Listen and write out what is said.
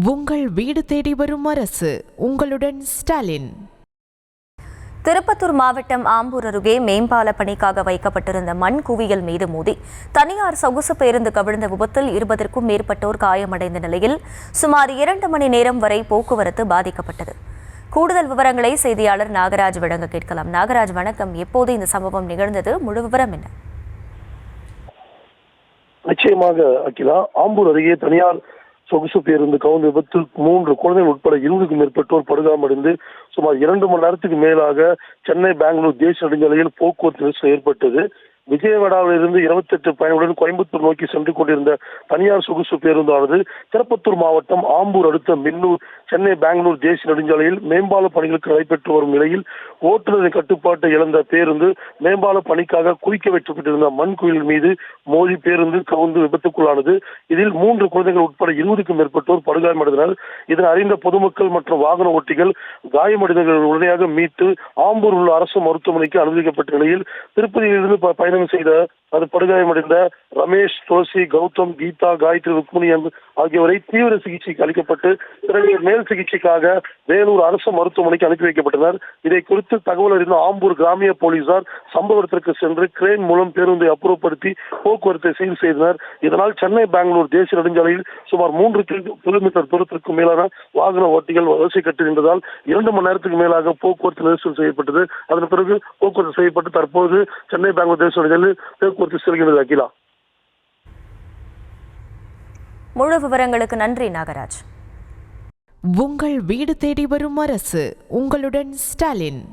உங்கள் வீடு தேடி வரும் அரசு. உங்களுடன் ஸ்டாலின். திருப்பத்தூர் மாவட்டம் ஆம்பூர் அருகே மேம்பால பணிக்காக வைக்கப்பட்டிருந்த மண் குவியல் மீது மோதி தனியார் சொகுசு பேருந்து கவிழ்ந்த விபத்தில் 20க்கும் மேற்பட்டோர் காயமடைந்த நிலையில் சுமார் 2 மணி நேரம் வரை போக்குவரத்து பாதிக்கப்பட்டது. கூடுதல் விவரங்களை செய்தியாளர் நாகராஜ் வழங்க கேட்கலாம். நாகராஜ் வணக்கம். எப்போது இந்த சம்பவம் நிகழ்ந்தது? முழு விவரம் என்ன? நிச்சயமாக அகிலா, ஆம்பூர் அருகே தனியார் சொகுசு பேருந்து கவுந்த விபத்தில் 3 குழந்தைகள் உட்பட 20க்கும் மேற்பட்டோர் படுகாயமடைந்து சுமார் 2 மணி நேரத்துக்கு மேலாக சென்னை பெங்களூர் தேசிய நெடுஞ்சாலையில் போக்குவரத்து நெரிசல் ஏற்பட்டது. விஜயவாடாவிலிருந்து 28 பயணிகளுடன் கோயம்புத்தூர் நோக்கி சென்று கொண்டிருந்த தனியார் சொகுசு பேருந்தானது திருப்பத்தூர் மாவட்டம் ஆம்பூர் அடுத்த மின்னூர் சென்னை பெங்களூர் தேசிய நெடுஞ்சாலையில் மேம்பால பணிகளுக்கு நடைபெற்று வரும் நிலையில் ஓட்டுநரின் கட்டுப்பாட்டை இழந்த பேருந்து மேம்பால பணிக்காக குவிக்க வைக்கப்பட்டிருந்த மண் குயில் மீது மோதி பேருந்து கவுந்து விபத்துக்குள்ளானது. இதில் 3 குழந்தைகள் உட்பட 20க்கும் மேற்பட்டோர் படுகாயமடைந்தனர். இதனை அறிந்த பொதுமக்கள் மற்றும் வாகன ஓட்டிகள் காயமடைந்தவர்கள் உடனடியாக மீட்டு ஆம்பூர் உள்ள அரசு மருத்துவமனைக்கு அனுமதிக்கப்பட்ட நிலையில் திருப்பதியிலிருந்து பயணம் செய்த அது படுகாயமடைந்த ரமேஷ், துளசி, கௌதம், கீதா, காயத்ரி, ருக்மிணி ஆகியோரை தீவிர சிகிச்சைக்கு அளிக்கப்பட்டு பிறகு மேல் சிகிச்சைக்காக வேலூர் அரசு மருத்துவமனைக்கு அனுப்பி வைக்கப்பட்டனர். இதை குறித்து தகவல் அறிந்த ஆம்பூர் கிராமிய போலீசார் சம்பவ இடத்திற்கு சென்று கிரேன் மூலம் பேருந்தை அப்புறப்படுத்தி போக்குவரத்தை சீர் செய்தனர். இதனால் சென்னை பெங்களூர் தேசிய நெடுஞ்சாலையில் சுமார் 3 கிலோமீட்டர் தூரத்திற்கு மேலான வாகன ஓட்டிகள் வரிசை கட்டி நின்றதால் 2 மணி நேரத்துக்கு மேலாக போக்குவரத்து நெரிசல் செய்யப்பட்டது. அதன் பிறகு போக்குவரத்து செய்யப்பட்டு தற்போது சென்னை பெங்களூர் தேசிய நெடுஞ்சாலையில் போக்குவரத்து செல்கிறது. அகிலா, முழு விவரங்களுக்கு நன்றி நாகராஜ். உங்கள் வீடு தேடி வரும் அரசு. உங்களுடன் ஸ்டாலின்.